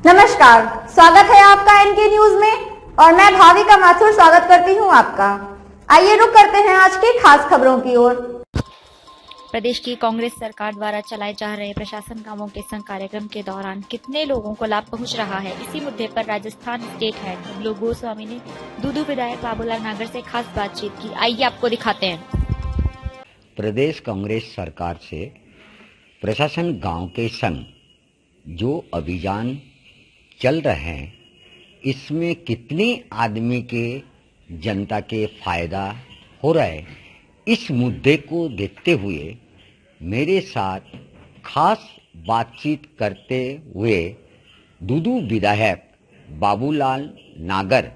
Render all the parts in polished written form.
नमस्कार, स्वागत है आपका एनके न्यूज में और मैं भाविका माथुर स्वागत करती हूं आपका। आइए रुक करते हैं आज की खास खबरों की ओर। प्रदेश की कांग्रेस सरकार द्वारा चलाए जा रहे प्रशासन गांवों के संग कार्यक्रम के दौरान कितने लोगों को लाभ पहुंच रहा है, इसी मुद्दे पर राजस्थान स्टेट हेड बबलू गोस्वामी ने दूदू विधायक बाबूलाल नागर से खास बातचीत की। आइए आपको दिखाते हैं। प्रदेश कांग्रेस सरकार से प्रशासन गांव के संग जो अभियान चल रहे हैं, इसमें कितने आदमी के जनता के फायदा हो रहा है, इस मुद्दे को देखते हुए मेरे साथ खास बातचीत करते हुए दूदू विधायक बाबूलाल नागर,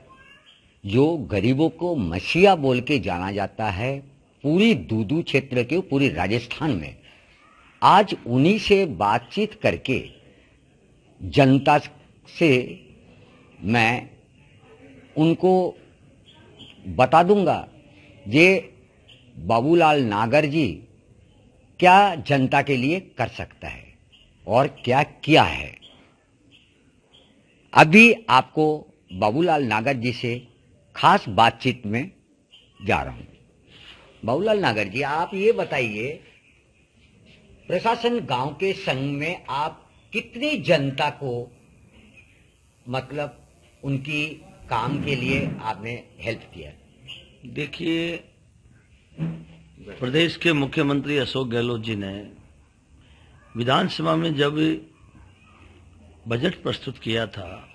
जो गरीबों को मसीहा बोल के जाना जाता है पूरी दूदू क्षेत्र के, पूरी राजस्थान में, आज उन्हीं से बातचीत करके जनता से मैं उनको बता दूंगा ये बाबूलाल नागर जी क्या जनता के लिए कर सकता है और क्या किया है। अभी आपको बाबूलाल नागर जी से खास बातचीत में जा रहा हूं। बाबूलाल नागर जी, आप ये बताइए, प्रशासन गांव के संघ में आप कितनी जनता को, मतलब उनकी काम के लिए आपने हेल्प किया? देखिए, प्रदेश के मुख्यमंत्री अशोक गहलोत जी ने विधानसभा में जब बजट प्रस्तुत किया था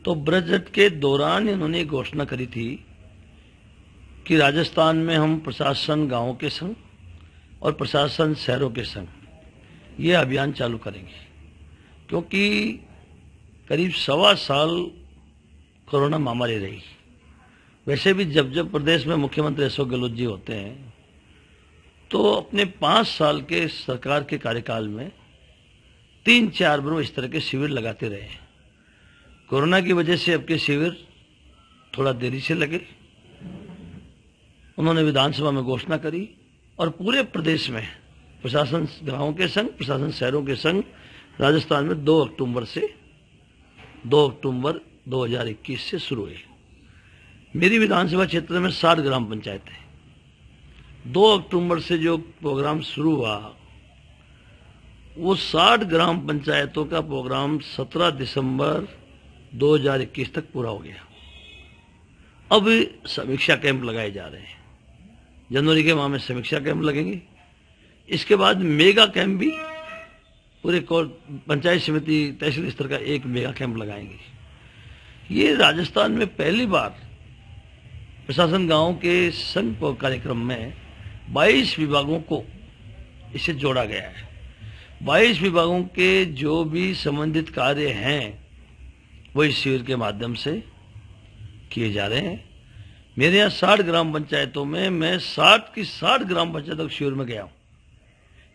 तो बजट के दौरान इन्होंने घोषणा करी थी कि राजस्थान में हम प्रशासन गांवों के संग और प्रशासन शहरों के संग ये अभियान चालू करेंगे, क्योंकि करीब 1.25 साल कोरोना महामारी रही। वैसे भी जब जब प्रदेश में मुख्यमंत्री अशोक गहलोत जी होते हैं तो अपने 5 साल के सरकार के कार्यकाल में 3-4 बार इस तरह के शिविर लगाते रहे हैं। कोरोना की वजह से अब के शिविर थोड़ा देरी से लगे। उन्होंने विधानसभा में घोषणा करी और पूरे प्रदेश में प्रशासन गांवों के संग, प्रशासन शहरों के संग राजस्थान में 2 अक्टूबर 2021 से शुरू हुई। मेरी विधानसभा क्षेत्र में 60 ग्राम पंचायत है। 2 अक्टूबर से जो प्रोग्राम शुरू हुआ वो 60 ग्राम पंचायतों का प्रोग्राम 17 दिसंबर 2021 तक पूरा हो गया। अब समीक्षा कैंप लगाए जा रहे हैं। जनवरी के माह में समीक्षा कैंप लगेंगे। इसके बाद मेगा कैंप भी पूरे पंचायत समिति तहसील स्तर का एक मेगा कैंप लगाएंगे। ये राजस्थान में पहली बार प्रशासन गांव के संघ कार्यक्रम में 22 विभागों को इसे जोड़ा गया है। 22 विभागों के जो भी संबंधित कार्य हैं वो इस शिविर के माध्यम से किए जा रहे हैं। मेरे यहाँ 60 ग्राम पंचायतों में मैं 60 की 60 ग्राम पंचायतों के शिविर में गया हूं।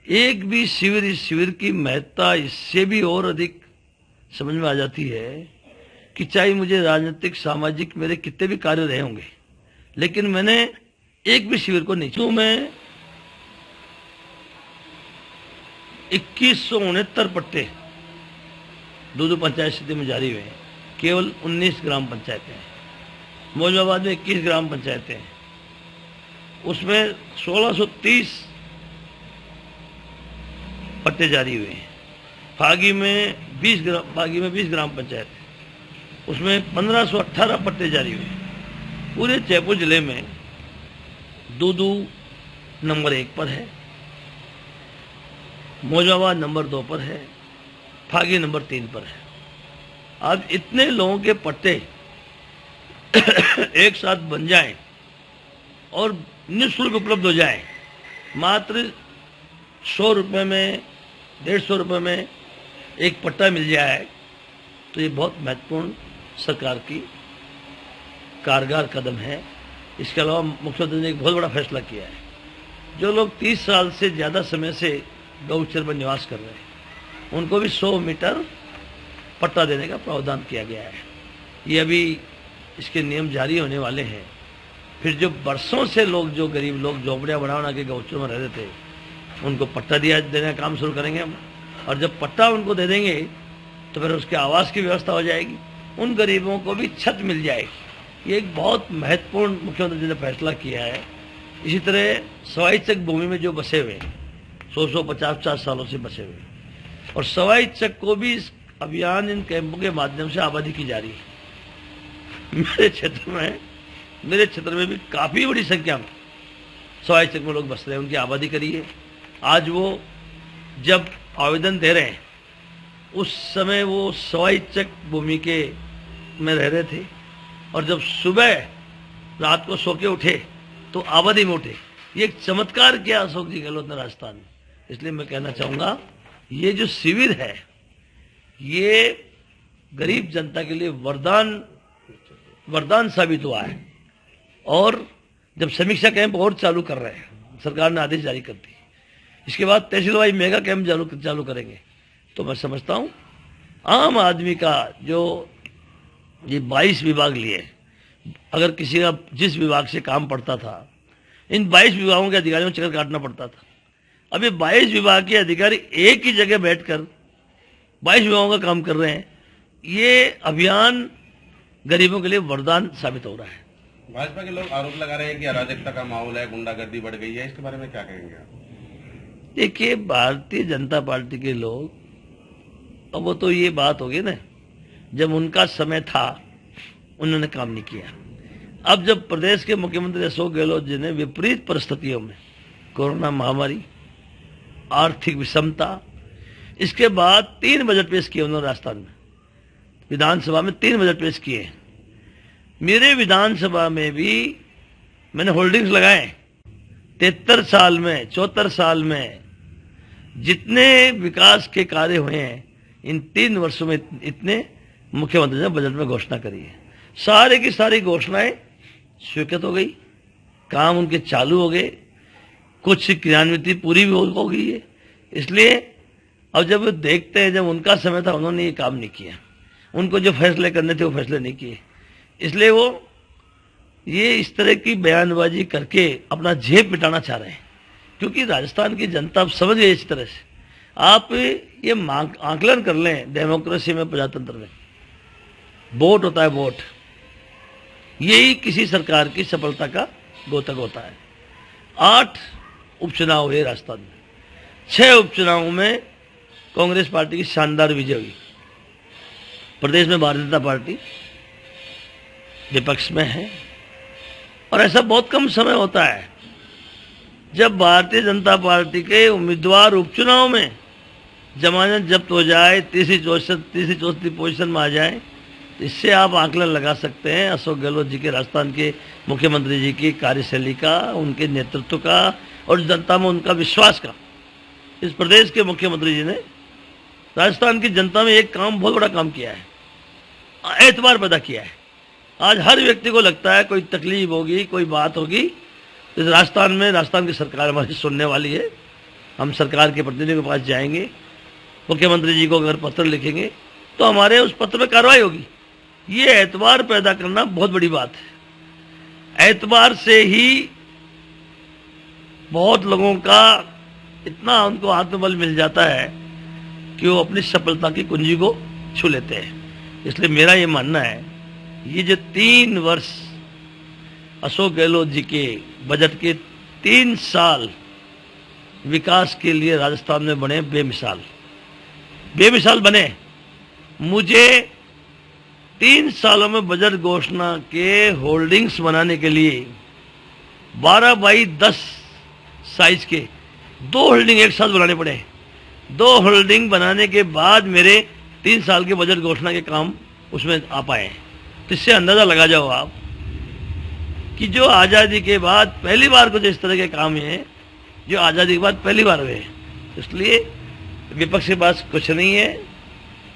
एक भी शिविर, इस शिविर की महत्ता इससे भी और अधिक समझ में आ जाती है कि चाहे मुझे राजनीतिक सामाजिक मेरे कितने भी कार्य रहे होंगे, लेकिन मैंने एक भी शिविर को नहीं छोड़ा। मैं 2169 पट्टे दूदू पंचायत समिति में जारी हुए हैं। केवल 19 ग्राम पंचायतें हैं। मौजूदाबाद में 21 ग्राम पंचायतें हैं, उसमें 1630 पट्टे जारी हुए हैं। फागी में 20 ग्राम पंचायत है, उसमें 1518 पट्टे जारी हुए हैं। पूरे जयपुर जिले में दूदू नंबर 1 पर है, मौजूदाबाद नंबर 2 पर है, फागी नंबर 3 पर है। अब इतने लोगों के पट्टे एक साथ बन जाएं और निःशुल्क उपलब्ध हो जाएं, मात्र 100 रुपये में, 150 रुपये में एक पट्टा मिल जाए, तो ये बहुत महत्वपूर्ण सरकार की कारगर कदम है। इसके अलावा मुख्यमंत्री ने एक बहुत बड़ा फैसला किया है। जो लोग 30 साल से ज़्यादा समय से गौचर में निवास कर रहे हैं उनको भी 100 मीटर पट्टा देने का प्रावधान किया गया है। ये अभी इसके नियम जारी होने वाले हैं। फिर जो बरसों से लोग, जो गरीब लोग झोपड़ियाँ बना के गौचर में रहते थे, उनको पट्टा देने का काम शुरू करेंगे हम। और जब पट्टा उनको दे देंगे तो फिर उसके आवास की व्यवस्था हो जाएगी, उन गरीबों को भी छत मिल जाएगी। ये एक बहुत महत्वपूर्ण मुख्यमंत्री जी ने फैसला किया है। इसी तरह सवाई चक भूमि में जो बसे हुए 100-150 सालों से बसे हुए, और सवाई चक को भी इस अभियान, इन कैंपों के माध्यम से आबादी की जा रही है। मेरे क्षेत्र में भी काफी बड़ी संख्या में सवाई चक में लोग बस रहे हैं, उनकी आबादी करी है। आज वो जब आवेदन दे रहे हैं, उस समय वो सवाई चक भूमि के में रह रहे थे, और जब सुबह रात को सो के उठे तो आबादी में उठे। ये एक चमत्कार किया अशोक जी गहलोत ने राजस्थान में। इसलिए मैं कहना चाहूंगा, ये जो शिविर है ये गरीब जनता के लिए वरदान साबित हुआ है। और जब समीक्षा कैंप और चालू कर रहे हैं, सरकार ने आदेश जारी कर दी, इसके बाद तहसील वाइज मेगा कैंप चालू करेंगे, तो मैं समझता हूं आम आदमी का जो ये 22 विभाग लिए, अगर किसी का जिस विभाग से काम पड़ता था, इन 22 विभागों के अधिकारियों को चक्कर काटना पड़ता था। अब ये 22 विभाग के अधिकारी एक ही जगह बैठकर 22 विभागों का काम कर रहे हैं। ये अभियान गरीबों के लिए वरदान साबित हो रहा है। भाजपा के लोग आरोप लगा रहे हैं कि अराजकता का माहौल है, गुंडागर्दी बढ़ गई है, इसके बारे में क्या कहेंगे आप? देखिए, भारतीय जनता पार्टी के लोग, अब वो तो ये बात होगी ना, जब उनका समय था उन्होंने काम नहीं किया। अब जब प्रदेश के मुख्यमंत्री अशोक गहलोत जी ने विपरीत परिस्थितियों में, कोरोना महामारी, आर्थिक विषमता, इसके बाद 3 बजट पेश किए उन्होंने राजस्थान में, विधानसभा में 3 बजट पेश किए। मेरे विधानसभा में भी मैंने होल्डिंग्स लगाए। 74 साल में जितने विकास के कार्य हुए हैं, इन 3 वर्षों में इतने मुख्यमंत्री ने बजट में घोषणा करी है। सारे की सारी घोषणाएं स्वीकृत हो गई, काम उनके चालू हो गए, कुछ क्रियान्वित पूरी भी हो गई है। इसलिए अब जब देखते हैं, जब उनका समय था उन्होंने ये काम नहीं किया, उनको जो फैसले करने थे वो फैसले नहीं किए, इसलिए वो ये इस तरह की बयानबाजी करके अपना जेब मिटाना चाह रहे हैं। क्योंकि राजस्थान की जनता अब समझ गई इस तरह से। आप ये आंकलन कर लें, डेमोक्रेसी में, प्रजातंत्र में वोट होता है, वोट यही किसी सरकार की सफलता का द्योतक होता है। 8 उपचुनाव हुए राजस्थान में, 6 उपचुनावों में कांग्रेस पार्टी की शानदार विजय हुई। प्रदेश में भारतीय जनता पार्टी विपक्ष में है, और ऐसा बहुत कम समय होता है जब भारतीय जनता पार्टी के उम्मीदवार उपचुनाव में जमानत जब्त हो जाए, तीसरी चौथी पोजीशन में आ जाए। इससे आप आकलन लगा सकते हैं अशोक गहलोत जी के, राजस्थान के मुख्यमंत्री जी की कार्यशैली का, उनके नेतृत्व का, और जनता में उनका विश्वास का। इस प्रदेश के मुख्यमंत्री जी ने राजस्थान की जनता में एक काम, बहुत बड़ा काम किया है, एतबार पैदा किया है। आज हर व्यक्ति को लगता है कोई तकलीफ होगी, कोई बात होगी, इस राजस्थान में, राजस्थान की सरकार हमारी सुनने वाली है। हम सरकार के प्रतिनिधियों के पास जाएंगे, मुख्यमंत्री जी को अगर पत्र लिखेंगे तो हमारे उस पत्र में कार्रवाई होगी। ये एतबार पैदा करना बहुत बड़ी बात है। एतबार से ही बहुत लोगों का इतना उनको आत्मबल मिल जाता है कि वो अपनी सफलता की कुंजी को छू लेते हैं। इसलिए मेरा ये मानना है, ये जो 3 वर्ष अशोक गहलोत जी के बजट के 3 साल विकास के लिए राजस्थान में बने, बेमिसाल बने। मुझे 3 सालों में बजट घोषणा के होल्डिंग्स बनाने के लिए 12 बाई 10 साइज के 2 होल्डिंग एक साथ बनाने पड़े। 2 होल्डिंग बनाने के बाद मेरे 3 साल के बजट घोषणा के काम उसमें आ पाए। तो इससे अंदाजा लगा जाओ आप कि जो आज़ादी के बाद पहली बार कुछ इस तरह के काम हैं जो आज़ादी के बाद पहली बार हुए। इसलिए विपक्ष के पास कुछ नहीं है,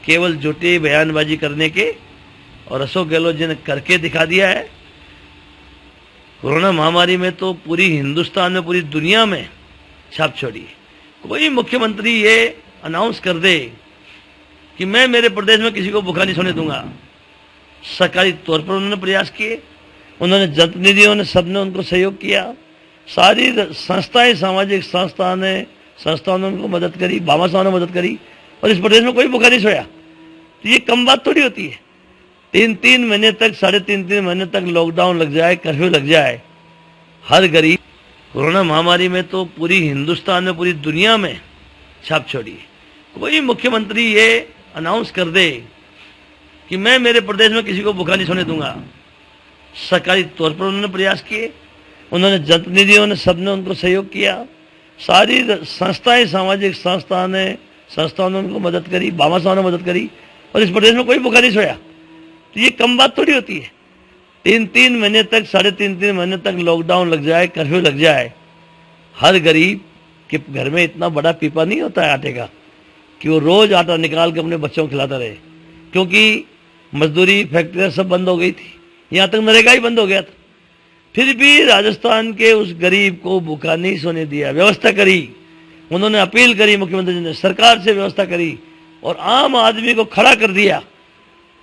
केवल झूठी बयानबाजी करने के, और अशोक गहलोत जी ने करके दिखा दिया है। कोरोना महामारी में तो पूरी हिंदुस्तान में, पूरी दुनिया में छाप छोड़ी। कोई मुख्यमंत्री ये अनाउंस कर दे कि मैं मेरे प्रदेश में किसी को भूखा नहीं सोने दूंगा। सरकारी तौर पर उन्होंने प्रयास किए, उन्होंने जनप्रतिनिधियों ने, सबने उनको सहयोग किया। सारी संस्थाएं, सामाजिक संस्थाओं ने उनको मदद करी, भामाशाहों ने मदद करी, और इस प्रदेश में कोई भूखा नहीं सोया। तो ये कम बात थोड़ी होती है। 3-3 महीने तक, 3.5 महीने तक लॉकडाउन लग जाए, कर्फ्यू लग जाए, हर गरीब, कोरोना महामारी में तो पूरी हिंदुस्तान में, पूरी दुनिया में छाप छोड़ी है। कोई मुख्यमंत्री ये अनाउंस कर दे कि मैं मेरे प्रदेश में किसी को भूखा नहीं सोने दूंगा। सरकारी तौर पर उन्होंने प्रयास किए, उन्होंने जनप्रतिनिधियों ने, सबने उनको सहयोग किया, सारी संस्थाएं, सामाजिक संस्थाओं ने उनको मदद करी, बाबा साहब ने मदद करी, और इस प्रदेश में कोई भूखा नहीं सोया। तो ये कम बात थोड़ी होती है। 3-3 महीने तक, 3.5 महीने तक लॉकडाउन लग जाए, कर्फ्यू लग जाए, हर गरीब के घर में इतना बड़ा पीपा नहीं होता है आटे का कि वो रोज आटा निकाल के अपने बच्चों को खिलाता रहे, क्योंकि मजदूरी, फैक्ट्रियां सब बंद हो गई थी, यहाँ तक नरेगा ही बंद हो गया था। फिर भी राजस्थान के उस गरीब को भूखा नहीं सोने दिया, व्यवस्था करी। उन्होंने अपील करी, मुख्यमंत्री जी ने सरकार से व्यवस्था करी और आम आदमी को खड़ा कर दिया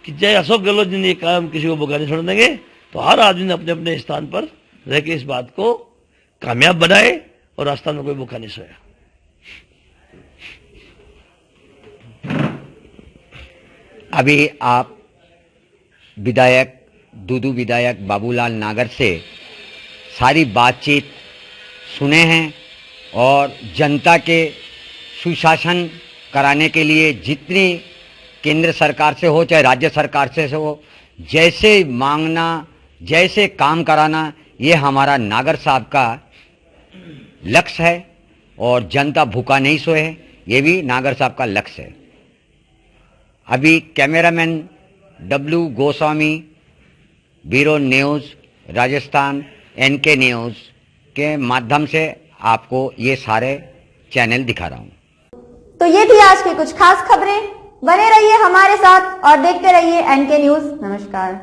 कि जय अशोक गहलोत जी ने कहा हम किसी को भूखा नहीं सोने देंगे, तो हर आदमी ने अपने अपने स्थान पर रह के इस बात को कामयाब बनाए और राजस्थान में कोई भूखा नहीं सोया। अभी आप दूदू विधायक बाबूलाल नागर से सारी बातचीत सुने हैं और जनता के सुशासन कराने के लिए जितनी केंद्र सरकार से हो चाहे राज्य सरकार से हो, जैसे मांगना, जैसे काम कराना, ये हमारा नागर साहब का लक्ष्य है और जनता भूखा नहीं सोए, ये भी नागर साहब का लक्ष्य है। अभी cameraman W Goswami, bureau news Rajasthan, NK news के माध्यम से आपको ये सारे चैनल दिखा रहा हूँ। तो ये थी आज की कुछ खास खबरें। बने रहिए हमारे साथ और देखते रहिए NK न्यूज़। नमस्कार।